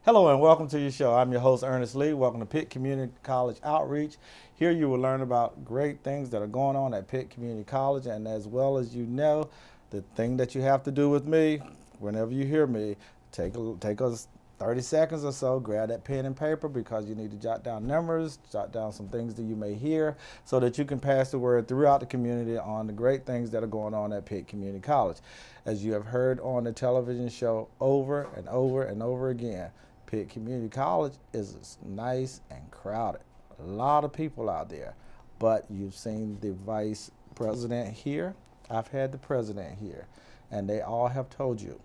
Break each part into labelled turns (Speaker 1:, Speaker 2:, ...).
Speaker 1: Hello and welcome to your show. I'm your host, Ernest Lee. Welcome to Pitt Community College Outreach. Here you will learn about great things that are going on at Pitt Community College, and as well as you know, the thing that you have to do with me, whenever you hear me, take us 30 seconds or so, grab that pen and paper because you need to jot down numbers, jot down some things that you may hear so that you can pass the word throughout the community on the great things that are going on at Pitt Community College. As you have heard on the television show over and over and over again, Pitt Community College is nice and crowded. A lot of people out there, but you've seen the vice president here. I've had the president here, and they all have told you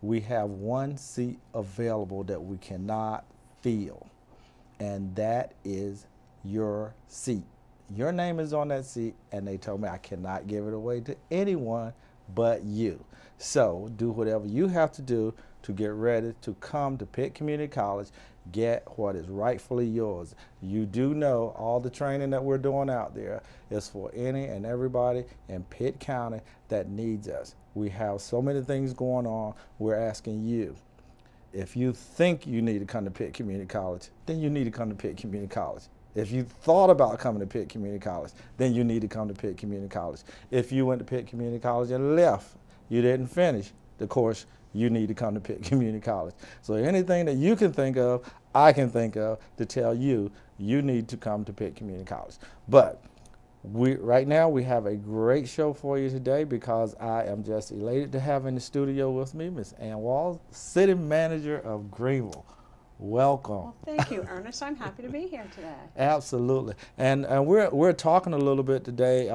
Speaker 1: we have one seat available that we cannot fill, and that is your seat. Your name is on that seat, and they told me I cannot give it away to anyone but you. So do whatever you have to do to get ready to come to Pitt Community College, get what is rightfully yours. You do know all the training that we're doing out there is for any and everybody in Pitt County that needs us. We have so many things going on. We're asking you, if you think you need to come to Pitt Community College, then you need to come to Pitt Community College. If you thought about coming to Pitt Community College, then you need to come to Pitt Community College. If you went to Pitt Community College and left, you didn't finish the course, you need to come to Pitt Community College. So anything that you can think of, I can think of to tell you, you need to come to Pitt Community College. But right now we have a great show for you today because I am just elated to have in the studio with me Ms. Ann Walls, City Manager of Greenville. Welcome.
Speaker 2: Well, thank you, Ernest. I'm happy to be here today.
Speaker 1: Absolutely. And we're talking a little bit today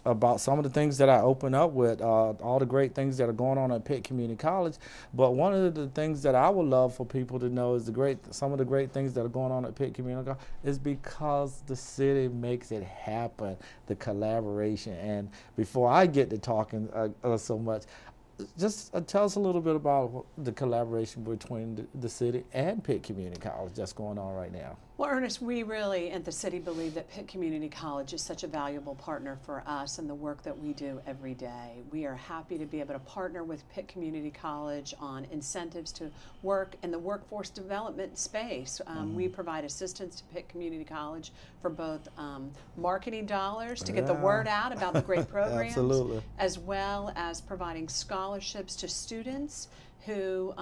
Speaker 1: about some of the things that I open up with, all the great things that are going on at Pitt Community College. But one of the things that I would love for people to know is some of the great things that are going on at Pitt Community College is because the city makes it happen, the collaboration. And before I get to talking so much, just tell us a little bit about the collaboration between the city and Pitt Community College that's going on right now.
Speaker 2: Well, Ernest, we really at the city believe that Pitt Community College is such a valuable partner for us and the work that we do every day. We are happy to be able to partner with Pitt Community College on incentives to work in the workforce development space. We provide assistance to Pitt Community College for both marketing dollars to get the word out about the great programs,
Speaker 1: Absolutely.
Speaker 2: as well as providing scholarships to students who,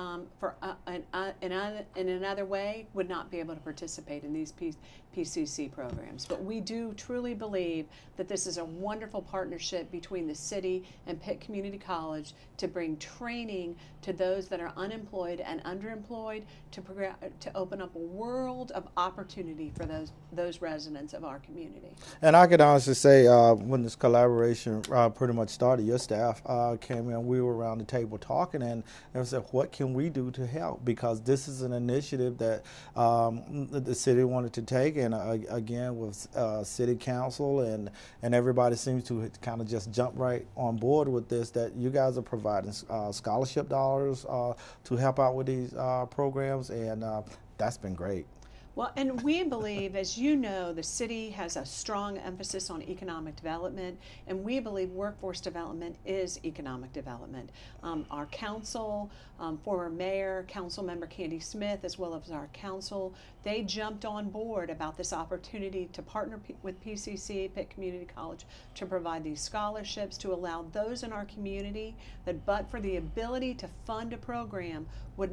Speaker 2: in another way, would not be able to participate in these PCC programs. But we do truly believe that this is a wonderful partnership between the city and Pitt Community College to bring training to those that are unemployed and underemployed, to open up a world of opportunity for those residents of our community.
Speaker 1: And I could honestly say when this collaboration pretty much started, your staff came in, we were around the table talking and said, what can we do to help? Because this is an initiative that the city wanted to take, and again with city council and everybody seems to kind of just jump right on board with this, that you guys are providing scholarship dollars to help out with these programs, and that's been great.
Speaker 2: Well, and we believe, as you know, the city has a strong emphasis on economic development, and we believe workforce development is economic development. Our council, former mayor, council member Candy Smith, as well as our council, they jumped on board about this opportunity to partner with PCC, Pitt Community College, to provide these scholarships to allow those in our community that, but for the ability to fund a program, would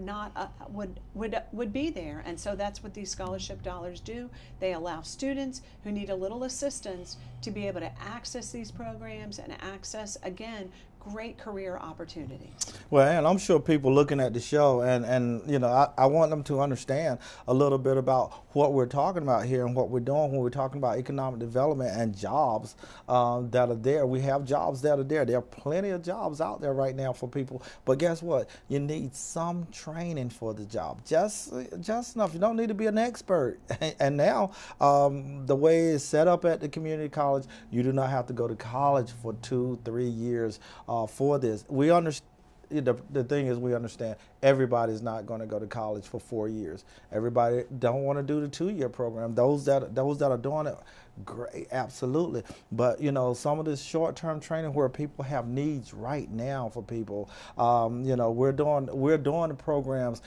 Speaker 2: be there. And so that's what these scholarship dollars do. They allow students who need a little assistance to be able to access these programs and access, again, great career opportunities.
Speaker 1: Well, and I'm sure people looking at the show, and you know, I want them to understand a little bit about what we're talking about here and what we're doing when we're talking about economic development and jobs that are there. We have jobs that are there. There are plenty of jobs out there right now for people, but guess what? You need some training for the job. Just enough. You don't need to be an expert. And now, the way it's set up at the community college, you do not have to go to college for 2-3 years for this. We understand. The thing is, we understand everybody's not going to go to college for 4 years. Everybody don't want to do the 2-year program. Those that are doing it, Great, absolutely. But you know, some of this short-term training where people have needs right now for people. You know, we're doing the programs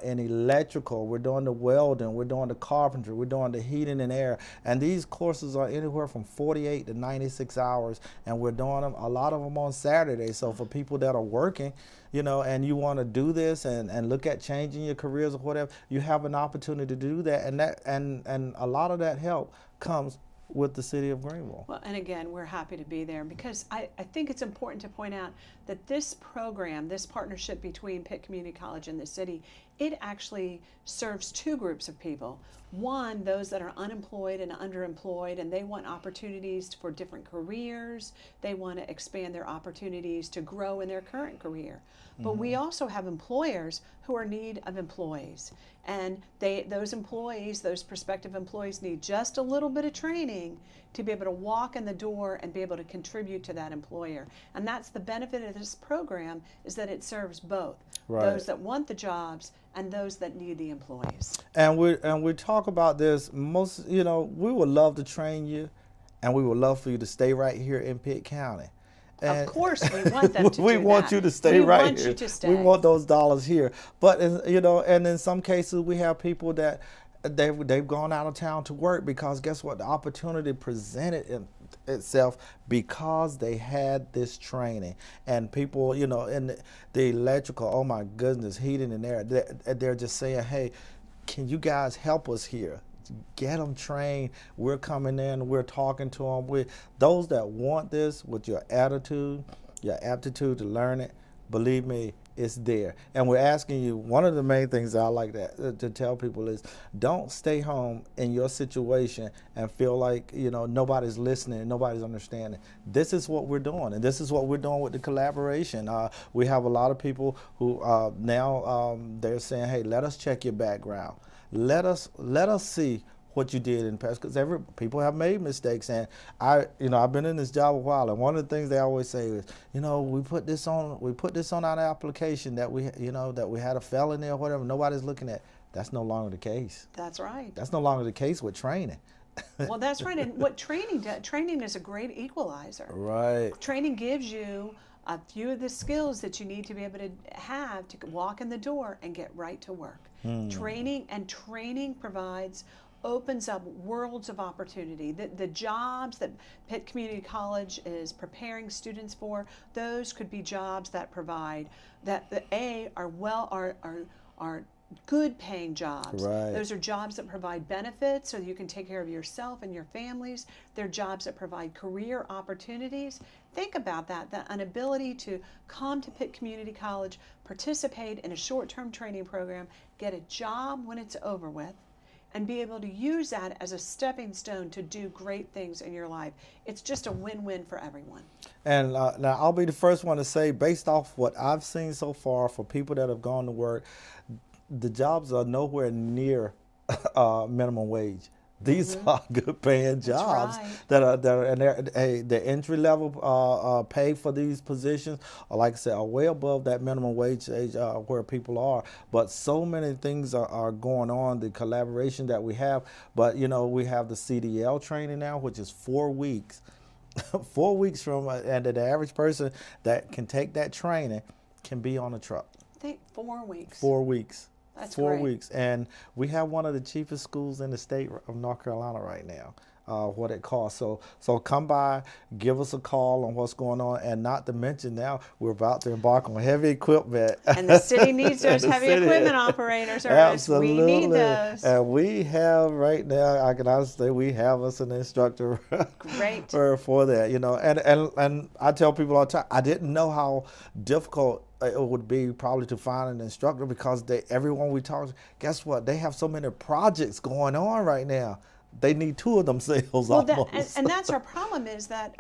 Speaker 1: in electrical. We're doing the welding. We're doing the carpentry. We're doing the heating and air. And these courses are anywhere from 48 to 96 hours, and we're doing them, a lot of them on Saturdays. So for people that are working, you know, and you want to do this and look at changing your careers or whatever, you have an opportunity to do that, and a lot of that help comes with the city of Greenville.
Speaker 2: Well, and again, we're happy to be there because I think it's important to point out that this program, this partnership between Pitt Community College and the city, it actually serves two groups of people. One, those that are unemployed and underemployed, and they want opportunities for different careers. They want to expand their opportunities to grow in their current career. But we also have employers who are in need of employees. And those employees, those prospective employees, need just a little bit of training to be able to walk in the door and be able to contribute to that employer. And that's the benefit of this program, is that it serves both.
Speaker 1: Right.
Speaker 2: Those that want the jobs and those that need the employees.
Speaker 1: And we talk about this most, you know, we would love to train you, and we would love for you to stay right here in Pitt County. And
Speaker 2: of course, we want them to
Speaker 1: we
Speaker 2: do
Speaker 1: want
Speaker 2: that.
Speaker 1: you to stay right here.
Speaker 2: We want you to stay.
Speaker 1: We want those dollars here. But you know, and in some cases, we have people that they've gone out of town to work because guess what? The opportunity presented itself because they had this training. And people, you know, in the electrical, oh my goodness, heating and air, they're just saying, hey, can you guys help us here? Get them trained. We're coming in, we're talking to them. With those that want this, with your attitude, your aptitude to learn it, believe me, it's there. And we're asking you, one of the main things I like to tell people is, don't stay home in your situation and feel like, you know, nobody's listening, nobody's understanding. This is what we're doing, and this is what we're doing with the collaboration. We have a lot of people who now they're saying, hey, let us check your background. Let us see what you did in the past, because people have made mistakes, and I've been in this job a while, and one of the things they always say is, you know, we put this on our application that we had a felony or whatever. Nobody's looking at. That's no longer the case.
Speaker 2: That's right.
Speaker 1: That's no longer the case with training.
Speaker 2: Well, that's right. And what training is a great equalizer.
Speaker 1: Right.
Speaker 2: Training gives you a few of the skills that you need to be able to have to walk in the door and get right to work. Training opens up worlds of opportunity. The jobs that Pitt Community College is preparing students for, those could be jobs that provide are good paying jobs.
Speaker 1: Right.
Speaker 2: Those are jobs that provide benefits so you can take care of yourself and your families. They're jobs that provide career opportunities. Think about that an ability to come to Pitt Community College, participate in a short-term training program, get a job when it's over with, and be able to use that as a stepping stone to do great things in your life. It's just a win-win for everyone. And
Speaker 1: now I'll be the first one to say, based off what I've seen so far for people that have gone to work, the jobs are nowhere near minimum wage. These are good paying jobs. That are and the entry level pay for these positions are, like I said, are way above that minimum wage age where people are. But so many things are going on, the collaboration that we have. But you know, we have the CDL training now, which is 4 weeks. 4 weeks from, and the average person that can take that training can be on a truck.
Speaker 2: I think 4 weeks.
Speaker 1: 4 weeks.
Speaker 2: That's
Speaker 1: 4
Speaker 2: great.
Speaker 1: weeks. And we have one of the cheapest schools in the state of North Carolina right now, what it costs. So come by, give us a call on what's going on. And not to mention now, we're about to embark on heavy equipment.
Speaker 2: And the city needs those heavy equipment operators.
Speaker 1: Absolutely.
Speaker 2: We need those.
Speaker 1: And we have right now, I can honestly say, we have us an instructor
Speaker 2: Great.
Speaker 1: for that. You know, and I tell people all the time, I didn't know how difficult it would be probably to find an instructor, because everyone we talk to, guess what? They have so many projects going on right now. They need two of themselves almost.
Speaker 2: And that's our problem, is that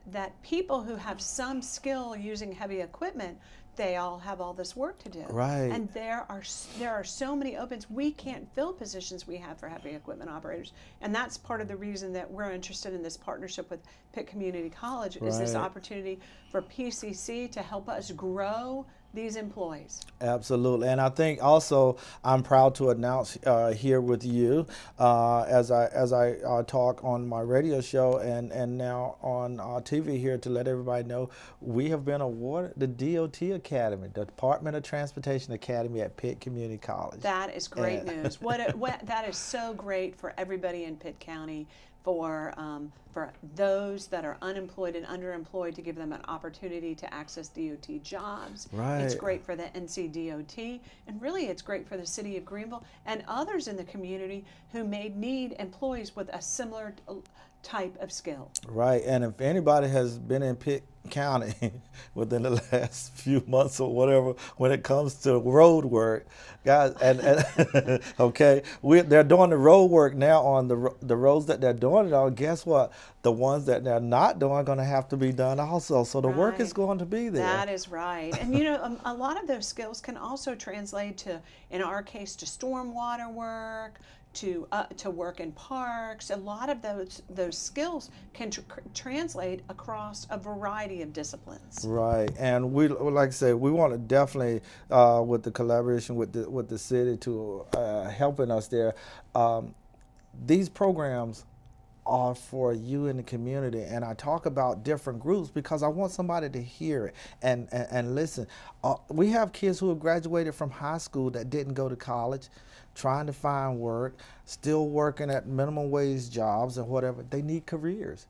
Speaker 2: that people who have some skill using heavy equipment, they all have all this work to do.
Speaker 1: Right.
Speaker 2: And there are so many opens. We can't fill positions we have for heavy equipment operators. And that's part of the reason that we're interested in this partnership with Pitt Community College, is this opportunity for PCC to help us grow these employees.
Speaker 1: Absolutely, and I think also I'm proud to announce here with you as I talk on my radio show and now on TV here to let everybody know we have been awarded the DOT Academy, the Department of Transportation Academy at Pitt Community College.
Speaker 2: That is great news. That is so great for everybody in Pitt County. For those that are unemployed and underemployed, to give them an opportunity to access DOT jobs.
Speaker 1: Right.
Speaker 2: It's great for the NCDOT, and really it's great for the city of Greenville and others in the community who may need employees with a similar type of skill.
Speaker 1: Right, and if anybody has been in Pitt County within the last few months or whatever, when it comes to road work, guys, and okay, they're doing the road work now on the roads that they're doing it on. Guess what? The ones that they're not doing are going to have to be done also. So the work is going to be there.
Speaker 2: That is right, and you know, a lot of those skills can also translate to, in our case, to stormwater work, to work in parks. A lot of those skills can translate across a variety of disciplines.
Speaker 1: Right, and we, like I said, we want to definitely, with the collaboration with the city to helping us there. These programs are for you in the community, and I talk about different groups because I want somebody to hear it and listen. We have kids who have graduated from high school that didn't go to college, trying to find work, still working at minimum wage jobs and whatever. They need careers.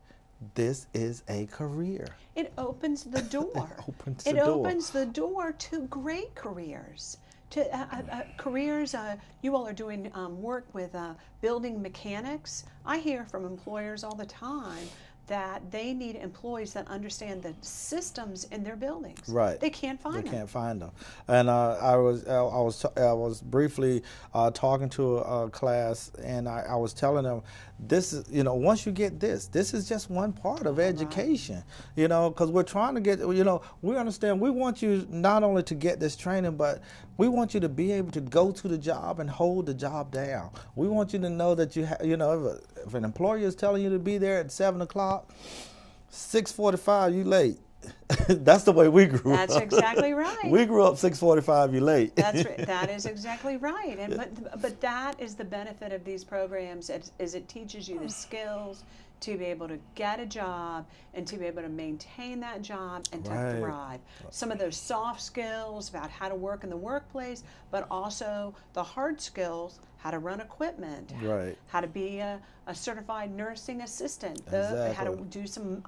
Speaker 1: This is a career.
Speaker 2: It opens the door.
Speaker 1: It
Speaker 2: opens the door to great careers. To careers, you all are doing work with building mechanics. I hear from employers all the time that they need employees that understand the systems in their buildings.
Speaker 1: Right.
Speaker 2: They can't find them.
Speaker 1: They can't find them. And I was briefly talking to a class, and I was telling them, this is, once you get this is just one part of education, because we're trying to get, we understand, we want you not only to get this training, but we want you to be able to go to the job and hold the job down. We want you to know that if an employer is telling you to be there at 7 o'clock, 6:45, you late. That's the way we grew up.
Speaker 2: That's exactly right.
Speaker 1: We grew up 6:45, you late.
Speaker 2: That's right. That is exactly right. And but that is the benefit of these programs, is it teaches you the skills to be able to get a job and to be able to maintain that job and to thrive. Some of those soft skills about how to work in the workplace, but also the hard skills, how to run equipment, how to be a certified nursing assistant, how to do some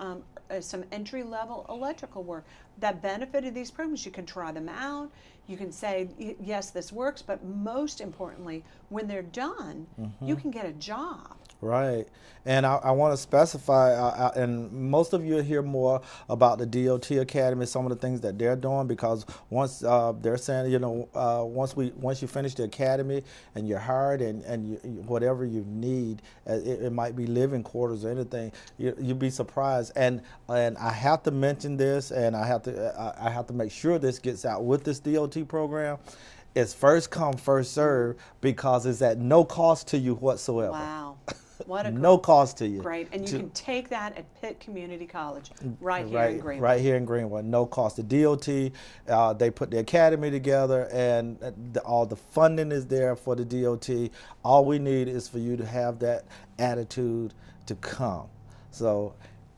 Speaker 2: entry-level electrical work. That benefit of these programs, you can try them out. You can say, yes, this works, but most importantly, when they're done, you can get a job.
Speaker 1: Right. And I want to specify, and most of you will hear more about the DOT Academy, some of the things that they're doing, because once they're saying, once you finish the academy and you're hired and whatever you need, it might be living quarters or anything, you'd be surprised. And I have to mention this, and I have to make sure this gets out with this DOT program. It's first come, first serve, because it's at no cost to you whatsoever.
Speaker 2: Wow. What a
Speaker 1: no cost to you.
Speaker 2: Great. And you can take that at Pitt Community College right here in Greenville.
Speaker 1: Right here in Greenville. No cost. The DOT, they put the academy together, and all the funding is there for the DOT. All we need is for you to have that attitude to come. So,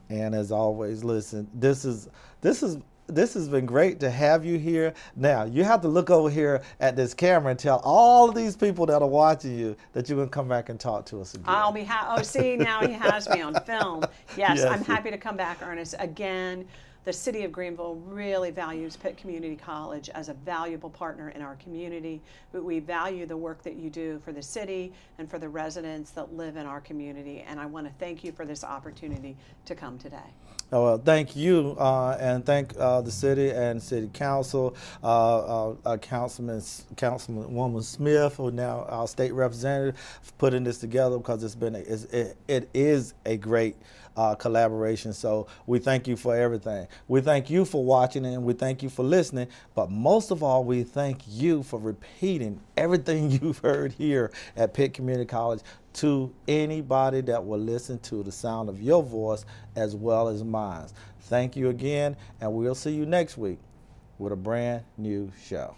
Speaker 1: and as always, listen, this has been great to have you here. Now, you have to look over here at this camera and tell all of these people that are watching you that you're going to come back and talk to us again.
Speaker 2: I'll be see, now he has me on film. Yes, I'm happy to come back, Ernest. Again, the city of Greenville really values Pitt Community College as a valuable partner in our community, but we value the work that you do for the city and for the residents that live in our community, and I want to thank you for this opportunity to come today.
Speaker 1: Well, thank you, and thank the city and city council, Councilwoman Smith, who now our state representative, for putting this together, because it is a great collaboration. So we thank you for everything. We thank you for watching, and we thank you for listening. But most of all, we thank you for repeating everything you've heard here at Pitt Community College to anybody that will listen to the sound of your voice as well as mine. Thank you again, and we'll see you next week. with a brand new show.